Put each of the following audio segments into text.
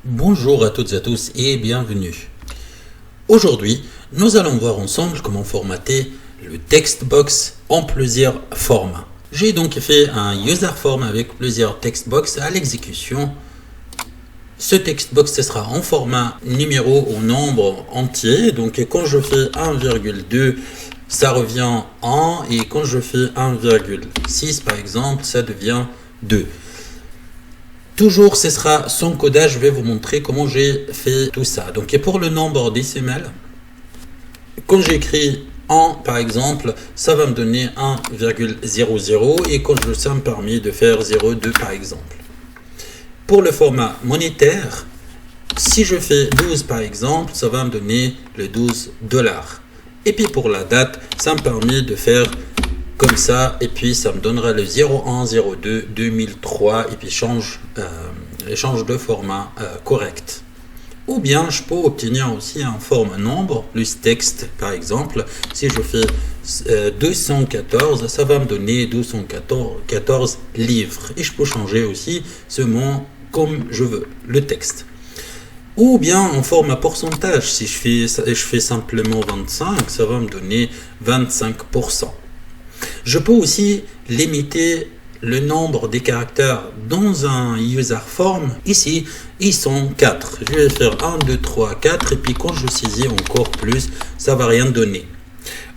Bonjour à toutes et à tous et bienvenue. Aujourd'hui, nous allons voir ensemble comment formater le textbox en plusieurs formats. J'ai donc fait un user form avec plusieurs textbox à l'exécution. Ce textbox sera en format numéro ou nombre entier. Donc quand je fais 1,2, ça revient 1 et quand je fais 1,6 par exemple, ça devient 2. Toujours, ce sera sans codage. Je vais vous montrer comment j'ai fait tout ça. Donc, et pour le nombre décimal, quand j'écris 1, par exemple, ça va me donner 1,00 et quand ça me permet de faire 0,2 par exemple. Pour le format monétaire, si je fais 12 par exemple, ça va me donner le 12 $. Et puis pour la date, ça me permet de faire comme ça, et puis ça me donnera le 0102 2003 et puis change de format correct. Ou bien je peux obtenir aussi un format nombre plus texte. Par exemple, si je fais 214, ça va me donner 214 livres. Et je peux changer aussi ce mot comme je veux, le texte. Ou bien en format pourcentage, si je fais simplement 25, ça va me donner 25%. Je peux aussi limiter le nombre des caractères dans un user form. Ici, ils sont 4. Je vais faire 1, 2, 3, 4. Et puis quand je saisis encore plus, ça va rien donner.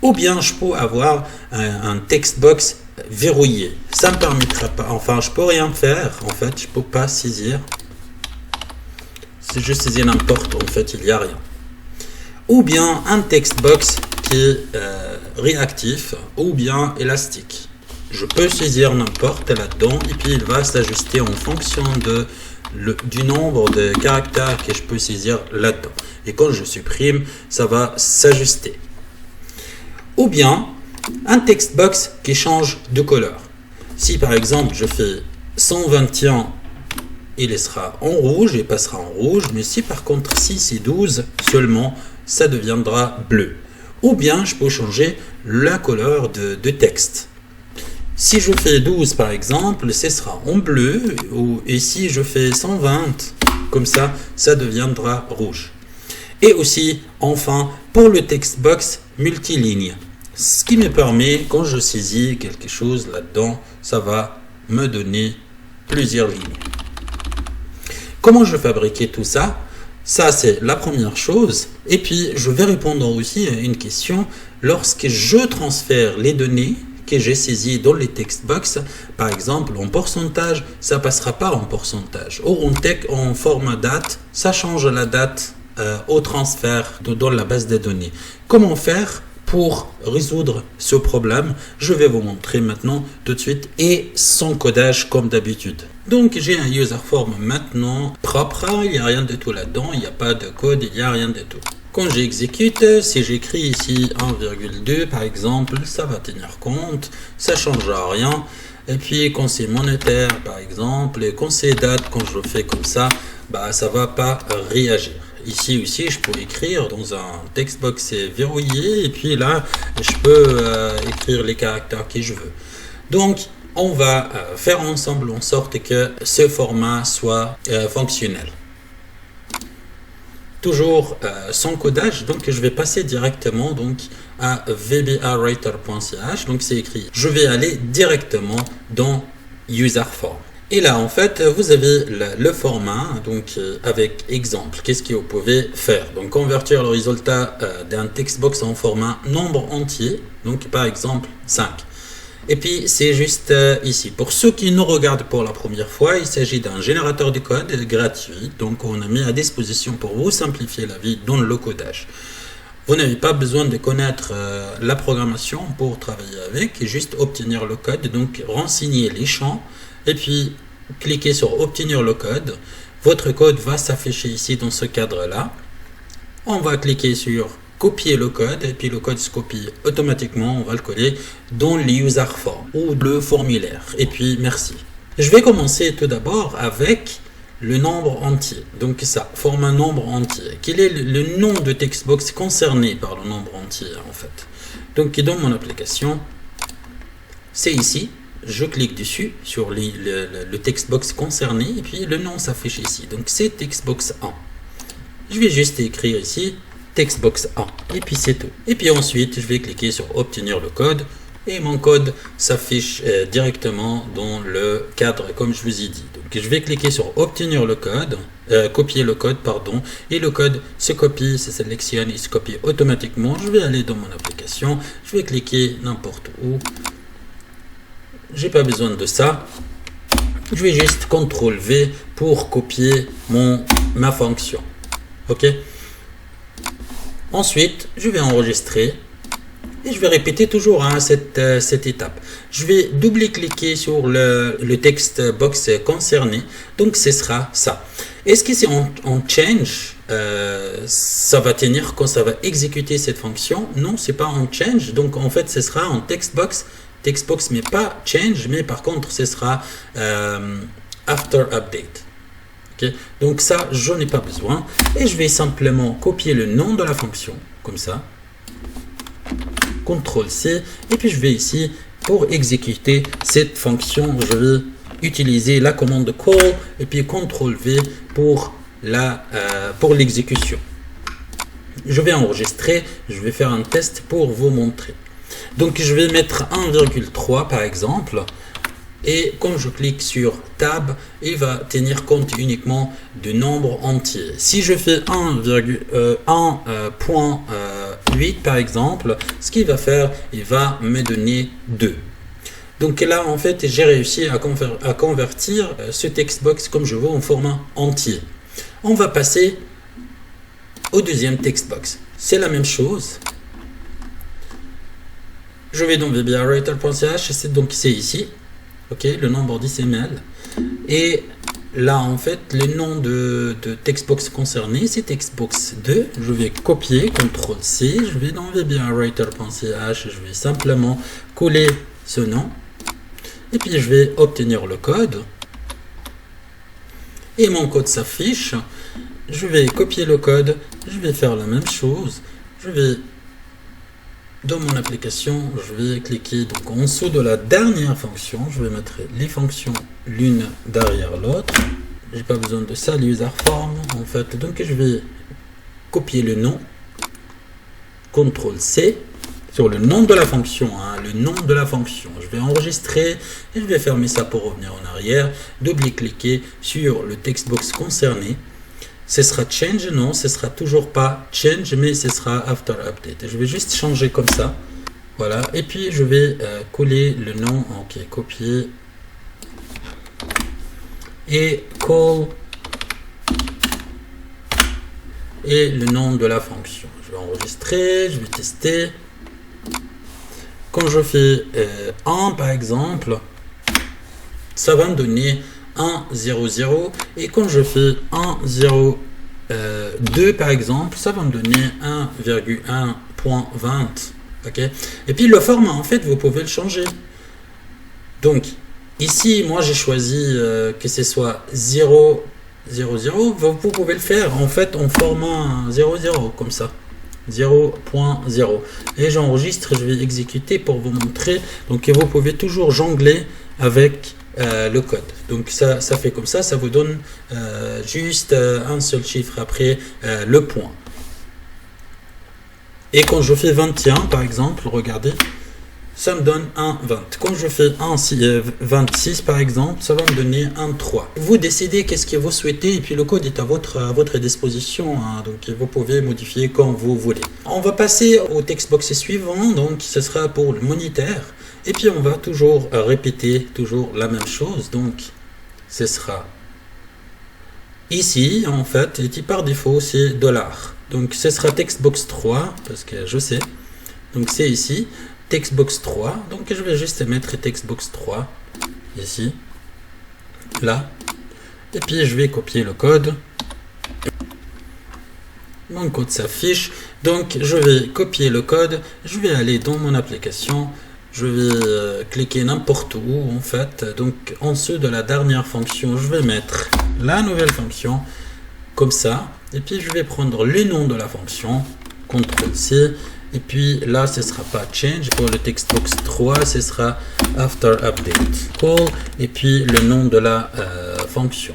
Ou bien je peux avoir un textbox verrouillé. Ça ne me permettra pas. Enfin, je peux rien faire. En fait, je peux pas saisir. Si je saisis n'importe, en fait, il n'y a rien. Ou bien un textbox qui est réactif ou bien élastique. Je peux saisir n'importe là-dedans et puis il va s'ajuster en fonction du nombre de caractères que je peux saisir là-dedans. Et quand je supprime, ça va s'ajuster. Ou bien un textbox qui change de couleur. Si par exemple je fais 121, il sera en rouge et passera en rouge. Mais si par contre 6 et 12 seulement, ça deviendra bleu. Ou bien je peux changer la couleur de texte. Si je fais 12 par exemple, ce sera en bleu. Et si je fais 120, comme ça, ça deviendra rouge. Et aussi, enfin, pour le textbox multiligne. Ce qui me permet, quand je saisis quelque chose là-dedans, ça va me donner plusieurs lignes. Comment je fabriquais tout ça ? Ça, c'est la première chose. Et puis, je vais répondre aussi à une question. Lorsque je transfère les données que j'ai saisies dans les textbox, par exemple, en pourcentage, ça ne passera pas en pourcentage. Ou en format date, ça change la date au transfert dans la base de données. Comment faire pour résoudre ce problème? Je vais vous montrer maintenant tout de suite et sans codage comme d'habitude. Donc j'ai un user form maintenant propre, il n'y a rien de tout là-dedans, il n'y a pas de code, il n'y a rien de tout. Quand j'exécute, si j'écris ici 1,2 par exemple, ça va tenir compte, ça ne changera rien. Et puis quand c'est monétaire par exemple, et quand c'est date, quand je fais comme ça, ça ne va pas réagir. Ici aussi, je peux écrire dans un textbox verrouillé et puis là, je peux écrire les caractères que je veux. Donc, on va faire ensemble en sorte que ce format soit fonctionnel. Toujours sans codage, donc je vais passer directement donc à vbawriter.ch. Donc c'est écrit, je vais aller directement dans user form. Et là, en fait, vous avez le format, donc avec exemple. Qu'est-ce que vous pouvez faire? Donc, convertir le résultat d'un textbox en format nombre entier. Donc, par exemple, 5. Et puis, c'est juste ici. Pour ceux qui nous regardent pour la première fois, il s'agit d'un générateur de code gratuit. Donc, on a mis à disposition pour vous simplifier la vie dans le codage. Vous n'avez pas besoin de connaître la programmation pour travailler avec, et juste obtenir le code. Donc, renseigner les champs. Et puis, cliquez sur obtenir le code. Votre code va s'afficher ici dans ce cadre-là. On va cliquer sur copier le code. Et puis, le code se copie automatiquement. On va le coller dans le user form ou le formulaire. Et puis, merci. Je vais commencer tout d'abord avec le nombre entier. Donc, ça, format nombre entier. Quel est le nom de textbox concerné par le nombre entier, en fait? Donc, dans mon application, c'est ici. je clique dessus sur le textbox concerné et puis le nom s'affiche ici. Donc c'est textbox 1. Je vais juste écrire ici textbox 1 et puis c'est tout. Et puis ensuite je vais cliquer sur obtenir le code et mon code s'affiche directement dans le cadre comme je vous ai dit. Donc je vais cliquer sur obtenir le code, copier le code pardon, et le code se copie, se sélectionne, il se copie automatiquement. Je vais aller dans mon application, je vais cliquer n'importe où. J'ai pas besoin de ça. Je vais juste CTRL V pour copier ma fonction. Ok. Ensuite, je vais enregistrer et je vais répéter toujours cette étape. Je vais double-cliquer sur le text box concerné. Donc, ce sera ça. Est-ce que c'est en change, ça va tenir quand ça va exécuter cette fonction? Non, c'est pas en change. Donc, en fait, ce sera en textbox mais pas change, mais par contre ce sera after update. Okay? Donc ça je n'ai pas besoin et je vais simplement copier le nom de la fonction comme ça, CTRL C, et puis je vais ici pour exécuter cette fonction, je vais utiliser la commande call et puis CTRL V pour l'exécution. Je vais enregistrer, je vais faire un test pour vous montrer. Donc je vais mettre 1,3 par exemple, et quand je clique sur Tab, il va tenir compte uniquement de nombres entiers. Si je fais 1,8 par exemple, ce qu'il va faire, il va me donner 2. Donc là en fait j'ai réussi à convertir ce textbox comme je veux en format entier. On va passer au deuxième textbox. C'est la même chose. Je vais dans VBAWriter.ch, donc c'est ici, ok, le nombre d'XML. Et là, en fait, le nom de textbox concerné, c'est textbox 2. Je vais copier, CTRL C, je vais dans VBAWriter.ch, je vais simplement coller ce nom. Et puis, je vais obtenir le code. Et mon code s'affiche. Je vais copier le code, je vais faire la même chose. Je vais dans mon application, je vais cliquer donc en dessous de la dernière fonction. Je vais mettre les fonctions l'une derrière l'autre. J'ai pas besoin de ça, l'user form en fait. Donc je vais copier le nom, CTRL C sur le nom de la fonction, le nom de la fonction. Je vais enregistrer et je vais fermer ça pour revenir en arrière. Double-cliquer sur le textbox concerné. Ce sera change, non, ce sera toujours pas change, mais ce sera after update. Je vais juste changer comme ça, voilà, et puis je vais coller le nom, ok, copier, et call, et le nom de la fonction. Je vais enregistrer, je vais tester. Quand je fais 1 par exemple, ça va me donner 1, 0, 0, et quand je fais 1, 0, 2 par exemple, ça va me donner 1,1.20. ok, et puis le format, en fait, vous pouvez le changer. Donc, ici, moi, j'ai choisi que ce soit 0, 0, 0. Vous pouvez le faire, en fait, en format 0, 0, comme ça. 0.0. Et j'enregistre, je vais exécuter pour vous montrer. Donc, vous pouvez toujours jongler avec le code. Donc ça fait comme ça, ça vous donne juste un seul chiffre après le point. Et quand je fais 21 par exemple, regardez, ça me donne un 20. Quand je fais 26 par exemple, ça va me donner un 3. Vous décidez qu'est-ce que vous souhaitez et puis le code est à votre disposition, donc vous pouvez modifier quand vous voulez. On va passer au textbox suivant, donc ce sera pour le moniteur. Et puis on va toujours répéter la même chose, donc ce sera ici en fait, et par défaut c'est $. Donc ce sera textbox 3, parce que je sais, donc c'est ici, textbox 3, donc je vais juste mettre textbox 3, ici, là, et puis je vais copier le code, mon code s'affiche, donc je vais copier le code, je vais aller dans mon application, je vais cliquer n'importe où en fait, donc en dessous de la dernière fonction, je vais mettre la nouvelle fonction comme ça, et puis je vais prendre le nom de la fonction, CTRL-C. Et puis là, ce sera pas change. Pour le textbox 3, ce sera after update call. Et puis le nom de la fonction.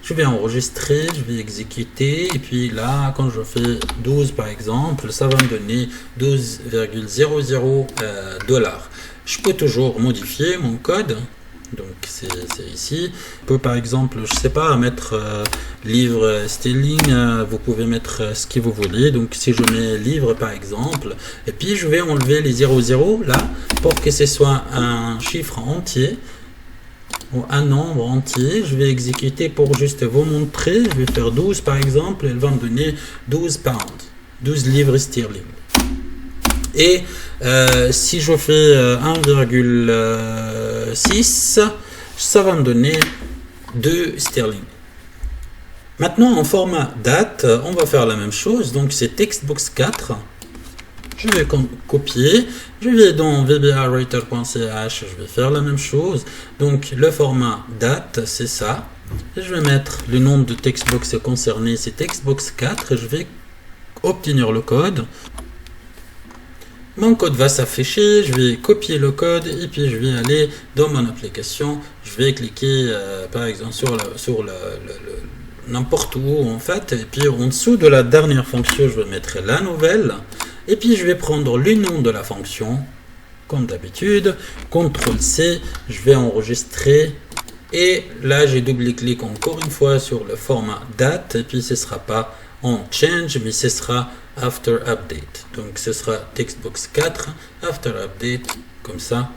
Je vais enregistrer, je vais exécuter. Et puis là, quand je fais 12 par exemple, ça va me donner 12,00 $. Je peux toujours modifier mon code. Donc c'est ici. On peut par exemple, je sais pas, mettre livre sterling, vous pouvez mettre ce que vous voulez. Donc si je mets livre par exemple, et puis je vais enlever les 00 là pour que ce soit un chiffre entier ou un nombre entier. Je vais exécuter pour juste vous montrer. Je vais faire 12 par exemple, elle va me donner 12 pounds, 12 livres sterling. Et si je fais 1,6, ça va me donner 2 sterling. Maintenant, en format date, on va faire la même chose. Donc, c'est textbox 4. Je vais copier. Je vais dans vbrwriter.ch. Je vais faire la même chose. Donc, le format date, c'est ça. Et je vais mettre le nom de textbox concerné, c'est textbox 4. Et je vais obtenir le code. Mon code va s'afficher, je vais copier le code et puis je vais aller dans mon application. Je vais cliquer par exemple sur n'importe où en fait. Et puis en dessous de la dernière fonction, je vais mettre la nouvelle. Et puis je vais prendre le nom de la fonction, comme d'habitude. CTRL-C, je vais enregistrer. Et là, j'ai double-clic encore une fois sur le format date. Et puis ce ne sera pas en change, mais ce sera after update. Donc ce sera textbox 4 after update comme ça.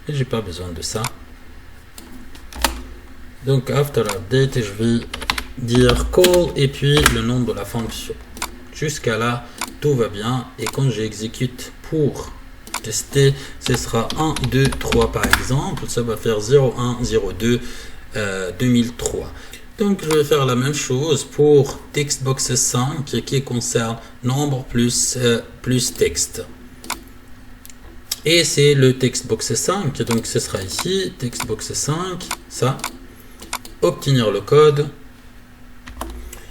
Et j'ai pas besoin de ça. Donc after update, je vais dire call et puis le nom de la fonction. Jusqu'à là, tout va bien. Et quand j'exécute pour tester, ce sera 1, 2, 3 par exemple. Ça va faire 0, 1, 0, 2, 2003. Donc, je vais faire la même chose pour textbox 5 qui concerne nombre plus texte. Et c'est le textbox 5. Donc, ce sera ici, textbox 5, ça. Obtenir le code.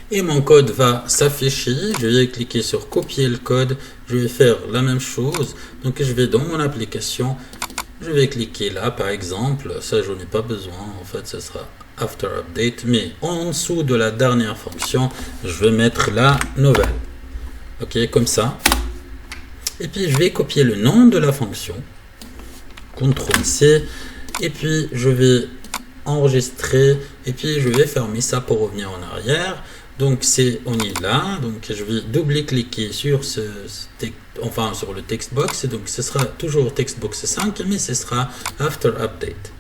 Et mon code va s'afficher. Je vais cliquer sur copier le code. Je vais faire la même chose. Donc, je vais dans mon application. Je vais cliquer là, par exemple. Ça, je n'ai pas besoin. En fait, ce sera after update, mais en dessous de la dernière fonction, je vais mettre la nouvelle. Ok, comme ça. Et puis je vais copier le nom de la fonction. CTRL-C. Et puis je vais enregistrer. Et puis je vais fermer ça pour revenir en arrière. Donc on est là. Donc je vais double-cliquer sur sur le textbox. Donc ce sera toujours textbox 5, mais ce sera after update.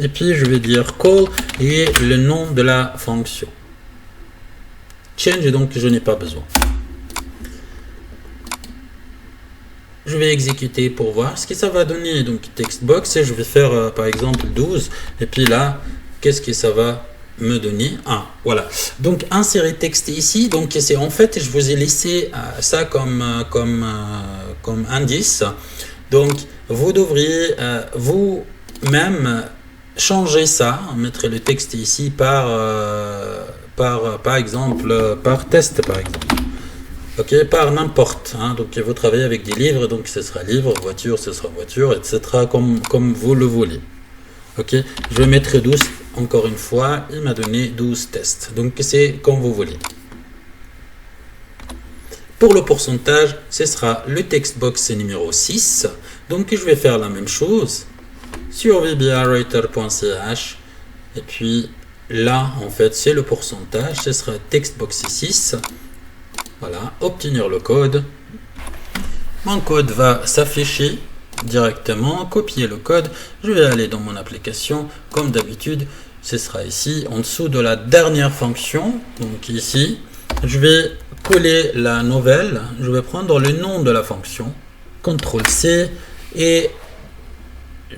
Et puis je vais dire call et le nom de la fonction. Change, donc je n'ai pas besoin. Je vais exécuter pour voir ce que ça va donner. Donc textbox, et je vais faire par exemple 12. Et puis là, qu'est-ce que ça va me donner? Voilà. Donc insérer texte ici. Donc c'est en fait, je vous ai laissé ça comme indice. Donc vous devriez vous-même changer ça, mettre le texte ici par exemple, par test par exemple. Ok, par n'importe. Donc vous travaillez avec des livres, donc ce sera livre, voiture, ce sera voiture, etc. comme vous le voulez. Ok, je vais mettre 12 encore une fois, il m'a donné 12 tests. Donc c'est comme vous voulez. Pour le pourcentage, ce sera le textbox numéro 6. Donc je vais faire la même chose sur vbrwriter.ch et puis là en fait c'est le pourcentage, ce sera textbox 6. Voilà, obtenir le code. Mon code va s'afficher directement, copier le code. Je vais aller dans mon application comme d'habitude, ce sera ici en dessous de la dernière fonction. Donc ici je vais coller la nouvelle, je vais prendre le nom de la fonction, CTRL-C et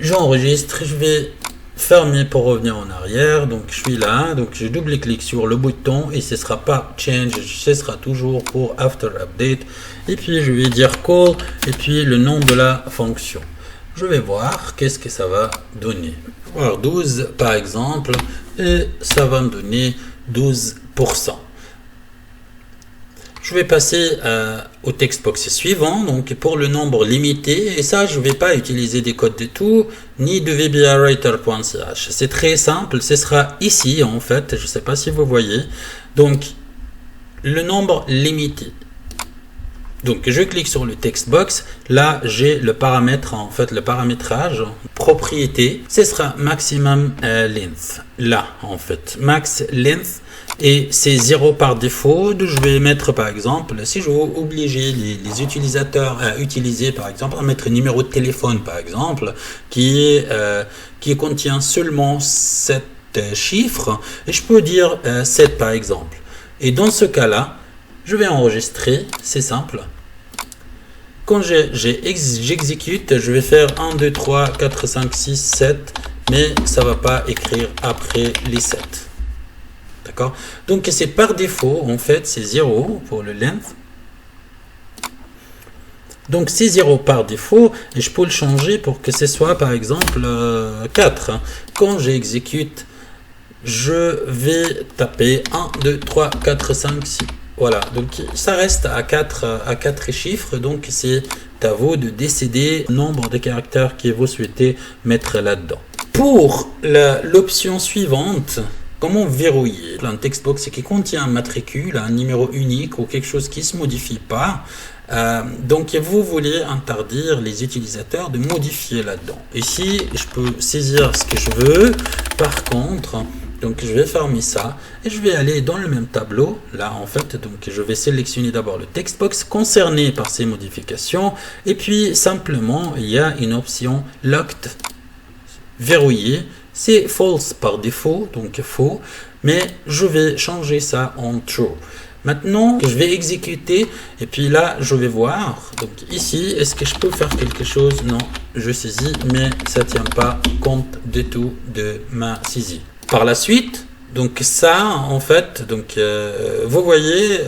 j'enregistre. Je vais fermer pour revenir en arrière. Donc je suis là, donc je double-clique sur le bouton et ce sera pas change, ce sera toujours pour after update. Et puis je vais dire call et puis le nom de la fonction. Je vais voir qu'est-ce que ça va donner. Alors 12 par exemple et ça va me donner 12%. Je vais passer au textbox suivant, donc pour le nombre limité, et ça je ne vais pas utiliser des codes de tout, ni de vbawriter.ch. C'est très simple, ce sera ici en fait, je ne sais pas si vous voyez, donc le nombre limité. Donc je clique sur le textbox, là j'ai le paramètre, en fait le paramétrage, propriété, ce sera maximum length, là en fait, max length, et c'est 0 par défaut. Je vais mettre par exemple, si je veux obliger les utilisateurs à utiliser par exemple, à mettre un numéro de téléphone par exemple, qui contient seulement 7 chiffres, et je peux dire 7 par exemple. Et dans ce cas-là, je vais enregistrer, c'est simple. Quand j'exécute, je vais faire 1, 2, 3, 4, 5, 6, 7, mais ça ne va pas écrire après les 7. D'accord? Donc c'est par défaut, en fait, c'est 0 pour le length. Donc c'est 0 par défaut, et je peux le changer pour que ce soit par exemple 4. Quand j'exécute, je vais taper 1, 2, 3, 4, 5, 6. Voilà, donc ça reste à 4 chiffres, donc c'est à vous de décider le nombre de caractères que vous souhaitez mettre là-dedans. Pour l'option suivante, comment verrouiller un textbox qui contient un matricule, un numéro unique ou quelque chose qui ne se modifie pas. Donc vous voulez interdire les utilisateurs de modifier là-dedans. Ici, je peux saisir ce que je veux. Par contre, donc je vais fermer ça et je vais aller dans le même tableau. Là en fait, donc je vais sélectionner d'abord le textbox concerné par ces modifications. Et puis simplement, il y a une option locked, verrouillé. C'est false par défaut, donc faux. Mais je vais changer ça en true. Maintenant, je vais exécuter et puis là, je vais voir. Donc ici, est-ce que je peux faire quelque chose? Non, je saisis, mais ça ne tient pas compte du tout de ma saisie. Par la suite, donc ça, en fait, donc vous voyez,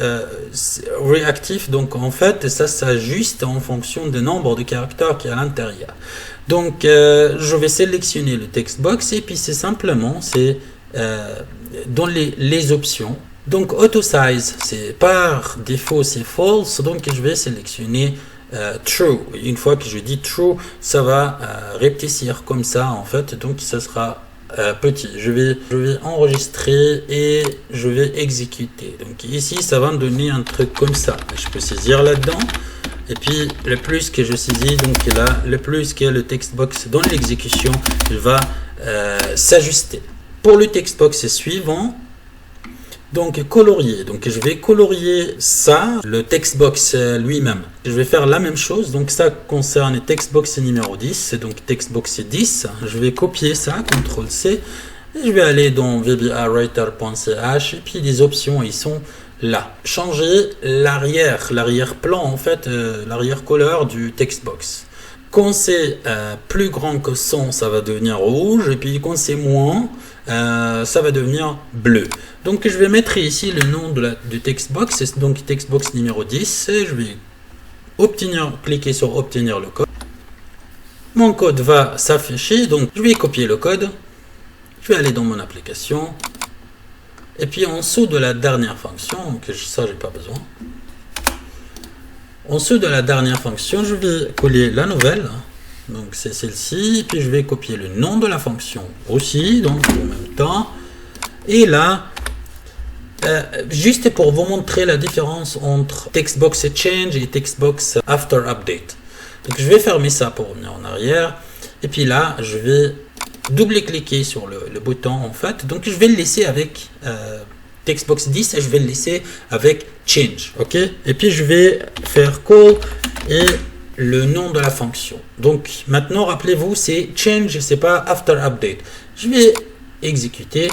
réactif, donc en fait, ça s'ajuste en fonction du nombre de caractères qui est à l'intérieur. Donc, je vais sélectionner le textbox et puis c'est simplement, c'est dans les options. Donc, auto size, c'est par défaut, c'est false. Donc, je vais sélectionner true. Une fois que je dis true, ça va rétrécir comme ça, en fait. Donc, ça sera petit. Je vais enregistrer et je vais exécuter. Donc, ici, ça va me donner un truc comme ça. Je peux saisir là-dedans. Et puis, le plus que je saisis, donc là, le plus que le textbox dans l'exécution, il va s'ajuster. Pour le textbox suivant, donc colorier, donc je vais colorier ça, le textbox lui-même. Je vais faire la même chose, donc ça concerne le textbox numéro 10, donc textbox 10. Je vais copier ça, CTRL-C, et je vais aller dans vbawriter.ch, et puis les options, ils sont là. Changer l'arrière-plan, en fait, l'arrière-couleur du textbox. Quand c'est plus grand que 100, ça va devenir rouge, et puis quand c'est moins, ça va devenir bleu. Donc je vais mettre ici le nom du textbox, c'est donc textbox numéro 10, et je vais cliquer sur obtenir le code. Mon code va s'afficher, donc je vais copier le code, je vais aller dans mon application, et puis en dessous de la dernière fonction, donc ça j'ai pas besoin. En dessous de la dernière fonction, je vais coller la nouvelle, donc c'est celle-ci, puis je vais copier le nom de la fonction aussi, donc en même temps. Et là, juste pour vous montrer la différence entre textbox change et textbox after update. Donc je vais fermer ça pour revenir en arrière, et puis là, je vais double-cliquer sur le bouton en fait, donc je vais le laisser avec textbox 10 et je vais le laisser avec change, ok, et puis je vais faire call et le nom de la fonction. Donc maintenant rappelez-vous, c'est change, c'est pas after update. Je vais exécuter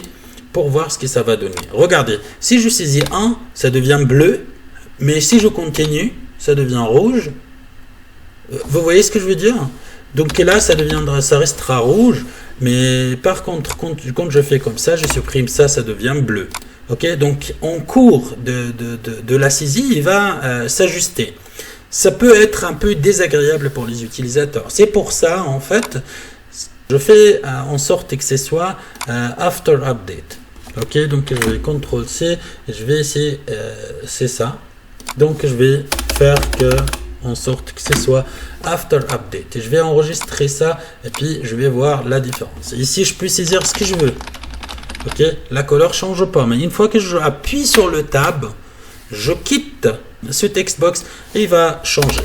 pour voir ce que ça va donner. Regardez, si je saisis 1, ça devient bleu, mais si je continue, ça devient rouge. Vous voyez ce que je veux dire? Donc là, ça restera rouge, mais par contre, quand je fais comme ça, je supprime ça, ça devient bleu. Ok, donc en cours de la saisie, il va s'ajuster. Ça peut être un peu désagréable pour les utilisateurs. C'est pour ça, en fait, je fais en sorte que ce soit after update. Ok, donc je vais CTRL-C et je vais essayer, c'est ça. Donc je vais faire en sorte que ce soit after update. Et je vais enregistrer ça et puis je vais voir la différence. Ici, je peux saisir ce que je veux. Ok, la couleur change pas. Mais une fois que je appuie sur le tab, je quitte ce textbox et il va changer.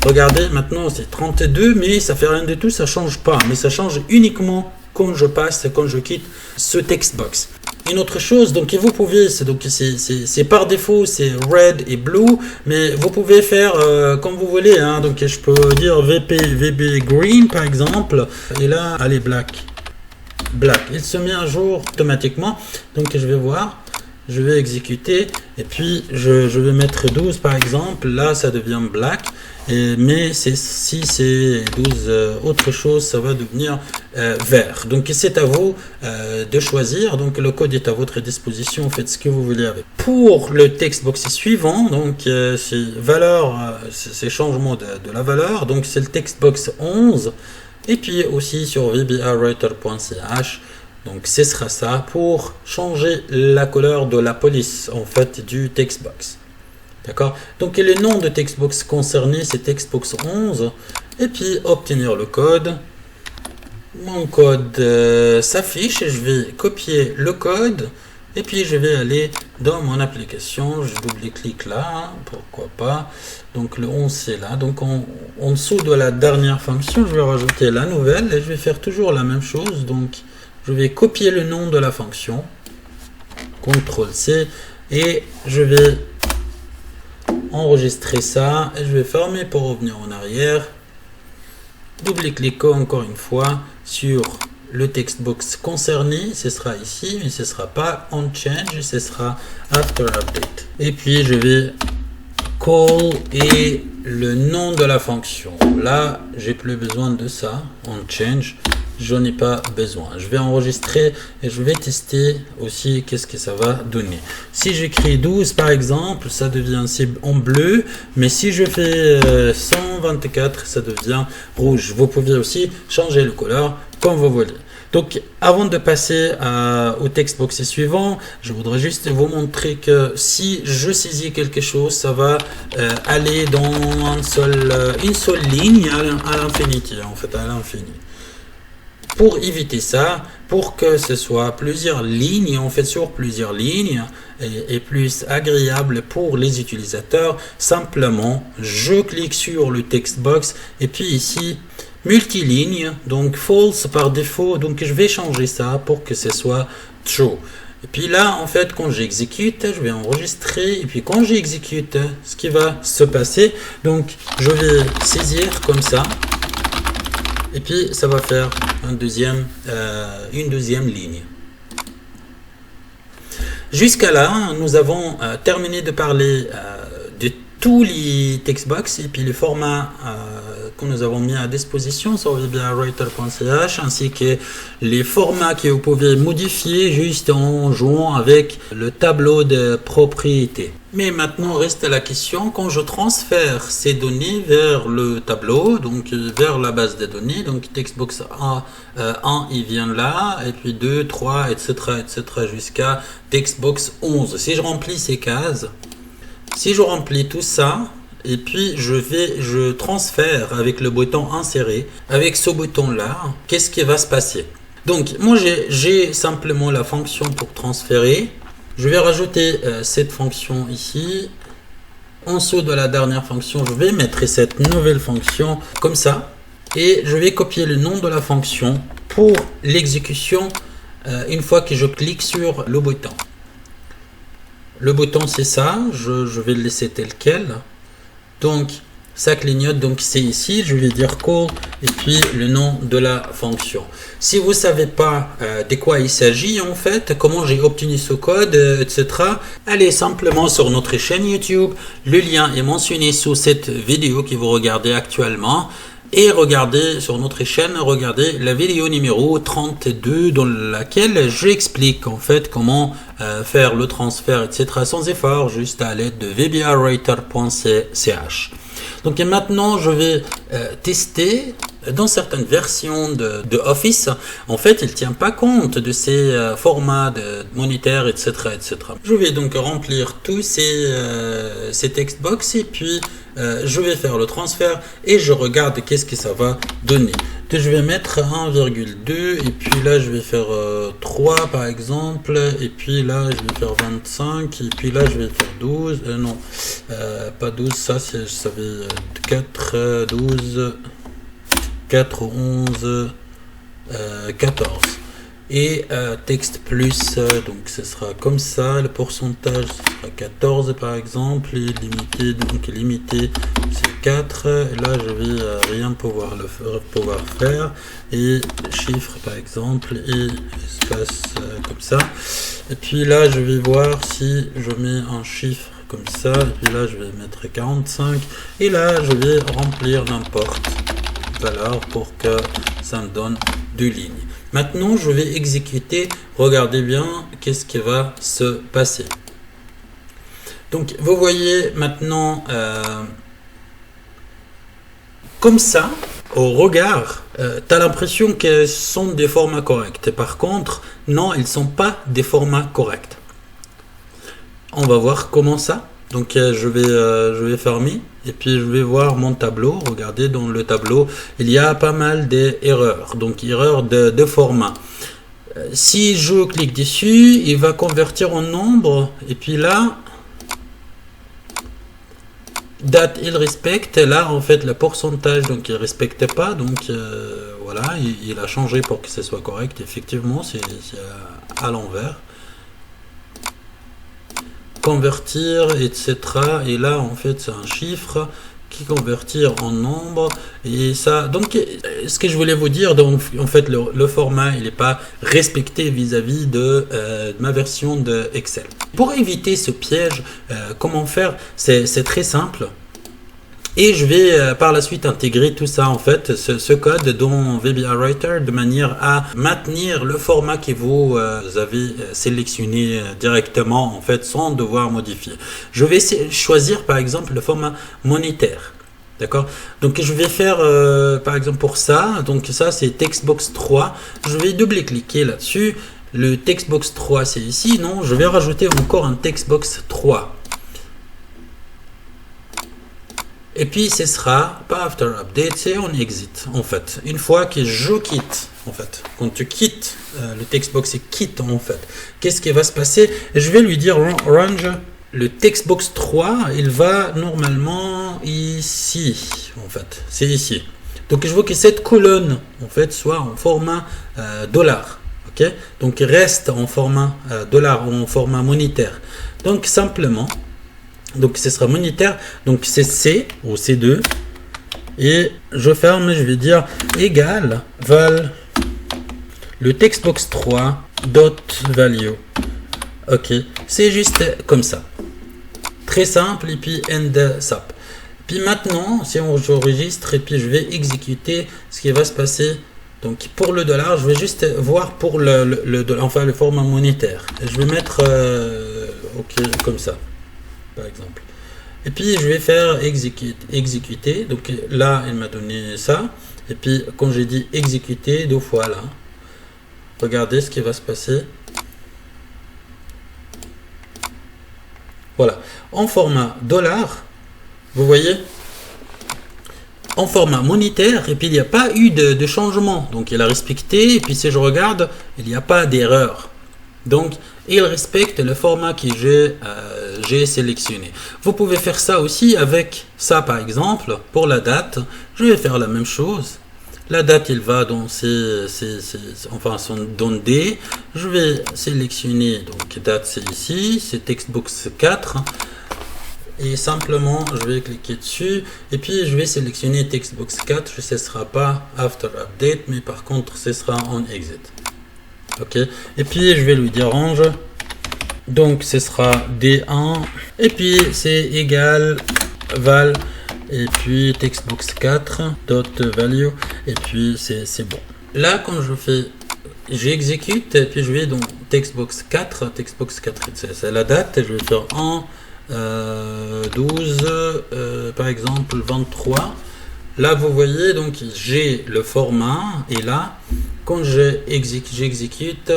Regardez, maintenant c'est 32, mais ça fait rien du tout, ça change pas. Mais ça change uniquement quand je passe, quand je quitte ce textbox. Une autre chose, donc vous pouvez, c'est par défaut, c'est red et blue, mais vous pouvez faire comme vous voulez. Hein, donc je peux dire VB green par exemple, et là, allez black. Il se met à jour automatiquement. Donc je vais voir. Je vais exécuter et puis je vais mettre 12 par exemple, là ça devient black, mais si c'est 12 autre chose, ça va devenir vert. Donc c'est à vous de choisir, donc le code est à votre disposition, faites ce que vous voulez avec. Pour le textbox suivant, donc c'est valeur, c'est changement de la valeur, donc c'est le textbox 11 et puis aussi sur vbawriter.ch. Donc ce sera ça pour changer la couleur de la police en fait du textbox. D'accord. Donc le nom de textbox concerné c'est textbox 11 et puis obtenir le code. Mon code s'affiche et je vais copier le code et puis je vais aller dans mon application. Je double-clique là, hein, pourquoi pas. Donc le 11 c'est là. Donc en dessous de la dernière fonction je vais rajouter la nouvelle et je vais faire toujours la même chose. Donc je vais copier le nom de la fonction, CTRL-C, et je vais enregistrer ça, et je vais fermer pour revenir en arrière, double-cliquer encore une fois sur le textbox concerné, ce sera ici, mais ce sera pas on change, ce sera after update. Et puis je vais call et le nom de la fonction. Là, j'ai plus besoin de ça, on change. J'en ai pas besoin. Je vais enregistrer et je vais tester aussi qu'est-ce que ça va donner. Si j'écris 12 par exemple, ça devient en bleu, mais si je fais 124, ça devient rouge. Vous pouvez aussi changer le couleur comme vous voulez. Donc avant de passer au textbox suivant, je voudrais juste vous montrer que si je saisis quelque chose, ça va aller dans une seule ligne à l'infini, en fait à l'infini. Pour éviter ça, pour que ce soit plusieurs lignes, en fait sur plusieurs lignes et plus agréable pour les utilisateurs, simplement je clique sur le textbox et puis ici multiligne, donc false par défaut, donc je vais changer ça pour que ce soit true. Et puis là en fait quand j'exécute, je vais enregistrer et puis quand j'exécute, ce qui va se passer, donc je vais saisir comme ça. Et puis ça va faire une deuxième ligne. Jusqu'à là, nous avons terminé de parler de tous les textbox et puis les formats que nous avons mis à disposition sur vbawriter.ch ainsi que les formats que vous pouvez modifier juste en jouant avec le tableau de propriétés. Mais maintenant reste la question, quand je transfère ces données vers le tableau, donc vers la base de données, donc textbox 1 il vient là, et puis 2, 3, etc. jusqu'à textbox 11. Si je remplis ces cases, si je remplis tout ça, et puis je transfère avec le bouton insérer, avec ce bouton là, qu'est-ce qui va se passer? Donc moi j'ai simplement la fonction pour transférer. Je vais rajouter cette fonction ici. En dessous de la dernière fonction, je vais mettre cette nouvelle fonction comme ça. Et je vais copier le nom de la fonction pour l'exécution une fois que je clique sur le bouton. Le bouton c'est ça, je vais le laisser tel quel. Donc ça clignote, donc c'est ici, je vais dire call et puis le nom de la fonction. Si vous savez pas de quoi il s'agit en fait, comment j'ai obtenu ce code, etc. Allez simplement sur notre chaîne YouTube, le lien est mentionné sous cette vidéo que vous regardez actuellement. Et regardez sur notre chaîne, regardez la vidéo numéro 32 dans laquelle j'explique en fait comment faire le transfert, etc. sans effort, juste à l'aide de vbawriter.ch. Donc maintenant je vais tester dans certaines versions de Office, en fait, il ne tient pas compte de ces formats de monétaires, etc., etc. Je vais donc remplir tous ces textbox et puis je vais faire le transfert et je regarde qu'est-ce que ça va donner. Donc, je vais mettre 1,2 et puis là je vais faire 3 par exemple et puis là je vais faire 25 et puis là je vais faire 12, non, pas 12, ça je savais 4, 12, 4, 11, 14. Et texte plus, donc ce sera comme ça, le pourcentage ce sera 14 par exemple, et limité, donc limité c'est 4, et là je vais rien pouvoir faire, et chiffre par exemple, et espace comme ça, et puis là je vais voir si je mets un chiffre comme ça, et puis là je vais mettre 45, et là je vais remplir n'importe valeur pour que ça me donne 2 lignes. Maintenant, je vais exécuter. Regardez bien qu'est-ce qui va se passer. Donc, vous voyez maintenant, comme ça, au regard, tu as l'impression que ce sont des formats corrects. Par contre, non, ils ne sont pas des formats corrects. On va voir comment ça. Donc je vais fermer et puis je vais voir mon tableau. Regardez, dans le tableau, il y a pas mal d'erreurs. Donc erreurs de format. Si je clique dessus, il va convertir en nombre. Et puis là, date, il respecte. Là, en fait, le pourcentage, donc il ne respectait pas. Donc voilà, il a changé pour que ce soit correct. Effectivement, c'est à l'envers. Convertir, etc. Et là, en fait, c'est un chiffre qui convertir en nombre. Et ça, donc, ce que je voulais vous dire, donc, en fait, le format, il n'est pas respecté vis-à-vis de ma version de Excel. Pour éviter ce piège, comment faire? C'est très simple. Et je vais par la suite intégrer tout ça, en fait, ce code dans VBA Writer de manière à maintenir le format que vous avez sélectionné directement, en fait, sans devoir modifier. Je vais choisir, par exemple, le format monétaire. D'accord? Donc, je vais faire, par exemple, pour ça, donc ça, c'est Textbox 3. Je vais double-cliquer là-dessus. Le Textbox 3, c'est ici. Non, je vais rajouter encore un Textbox 3. Et puis ce sera pas after update, c'est on exit en fait. Une fois que je quitte, en fait, quand tu quittes le textbox et quitte en fait, qu'est-ce qui va se passer? Je vais lui dire range, le textbox 3, il va normalement ici en fait, c'est ici. Donc je veux que cette colonne en fait soit en format dollar, ok? Donc reste en format dollar ou en format monétaire. Donc simplement. Donc ce sera monétaire, donc c'est C ou C2 et je ferme, je vais dire égal val le textbox 3 dot value. Ok, c'est juste comme ça, très simple, et puis end sap. Puis maintenant, si j'enregistre et puis je vais exécuter, ce qui va se passer. Donc pour le dollar, je vais juste voir pour le format monétaire. Je vais mettre ok comme ça. Par exemple. Et puis je vais faire exécuter. Donc là, il m'a donné ça. Et puis quand j'ai dit exécuter 2 fois là, regardez ce qui va se passer. Voilà. En format dollar, vous voyez, en format monétaire, et puis il n'y a pas eu de changement. Donc il a respecté. Et puis si je regarde, il n'y a pas d'erreur. Donc il respecte le format que j'ai sélectionné. Vous pouvez faire ça aussi avec ça, par exemple, pour la date. Je vais faire la même chose. La date, il va dans dans D. Je vais sélectionner, donc date, c'est ici, c'est Textbox 4. Et simplement, je vais cliquer dessus. Et puis, je vais sélectionner Textbox 4. Ce ne sera pas After Update, mais par contre, ce sera en Exit. Ok, et puis je vais lui dire range, donc ce sera D1 et puis c'est égal val et puis textbox 4 dot value et puis c'est bon. Là quand j'exécute et puis je vais dans textbox 4 c'est la date, je vais faire en 12 par exemple 23. Là, vous voyez, donc j'ai le format et là, quand j'exécute,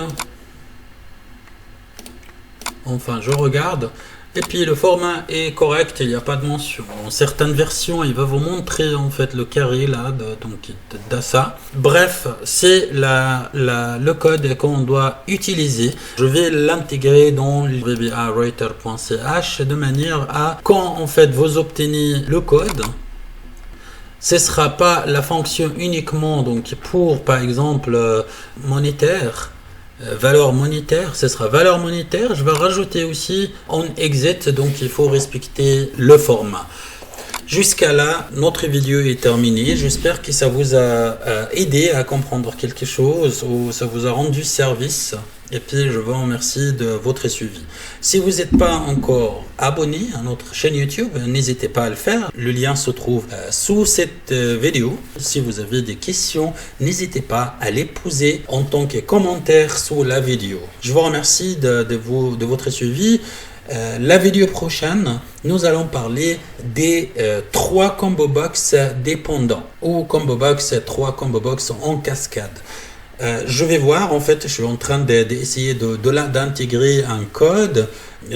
enfin, je regarde. Et puis le format est correct, il n'y a pas de mention. En certaines versions, il va vous montrer en fait le carré là, de ça. Bref, c'est le code qu'on doit utiliser. Je vais l'intégrer dans vbawriter.ch de manière à quand en fait vous obtenez le code, ce sera pas la fonction uniquement donc pour par exemple monétaire. Valeur monétaire, ce sera valeur monétaire. Je vais rajouter aussi on exit, donc il faut respecter le format. Jusqu'à là, notre vidéo est terminée. J'espère que ça vous a aidé à comprendre quelque chose ou ça vous a rendu service. Et puis, je vous remercie de votre suivi. Si vous n'êtes pas encore abonné à notre chaîne YouTube, n'hésitez pas à le faire. Le lien se trouve sous cette vidéo. Si vous avez des questions, n'hésitez pas à les poser en tant que commentaire sous la vidéo. Je vous remercie de votre suivi. La vidéo prochaine, nous allons parler des 3 combo box dépendants ou combo box, 3 combo box en cascade. Je vais voir, en fait, je suis en train d'essayer d'intégrer un code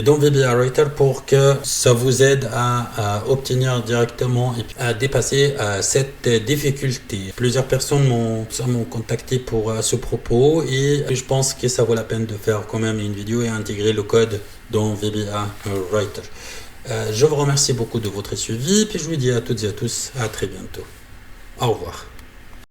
dans VBAWriter pour que ça vous aide à obtenir directement et à dépasser cette difficulté. Plusieurs personnes m'ont contacté pour ce propos et je pense que ça vaut la peine de faire quand même une vidéo et intégrer le code dans VBAWriter. Je vous remercie beaucoup de votre suivi et puis je vous dis à toutes et à tous à très bientôt. Au revoir.